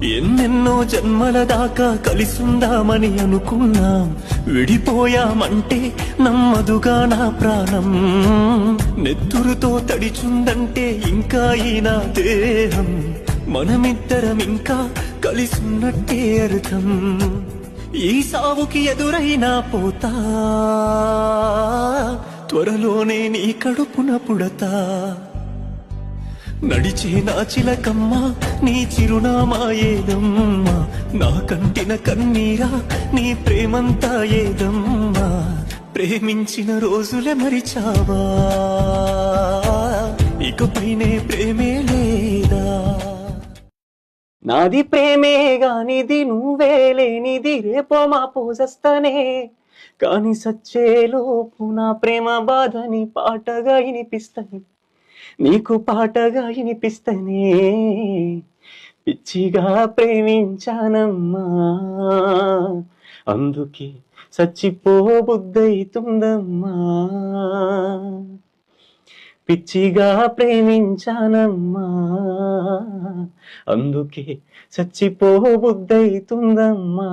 ఎన్నెన్నో జన్మల దాకా కలిసుందామని అనుకున్నాం, విడిపోయామంటే నమ్మదుగా నా ప్రాణం. నెత్తురుతో తడిచుందంటే ఇంకా ఈ నా దేహం, మనమిద్దరం ఇంకా కలిసున్నట్టే అర్థం. ఈ సావుకి ఎదురైనా పోతా, త్వరలోనే నీ కడుపున పుడతా. నడిచే నా చిలకమ్మ నీ చిరునామా ఏదమ్మా, నా కంటిన కన్నీరా నీ ప్రేమంతా ఏదమ్మా. ప్రేమించిన రోజులే మరిచావా, ఇకపైనే ప్రేమే లేదా. నాది ప్రేమే గానిది నువ్వే లేనిది, రేపో మా పోజస్తనే కాని సచ్చేలోపు నా ప్రేమ బాధని పాటగా వినిపిస్తాను, నీకు పాటగా వినిపిస్తనే. పిచ్చిగా ప్రేమించానమ్మా, అందుకే చచ్చిపోబుద్దయితుందమ్మా. పిచ్చిగా ప్రేమించానమ్మా, అందుకే చచ్చిపోబుద్దయితుందమ్మా.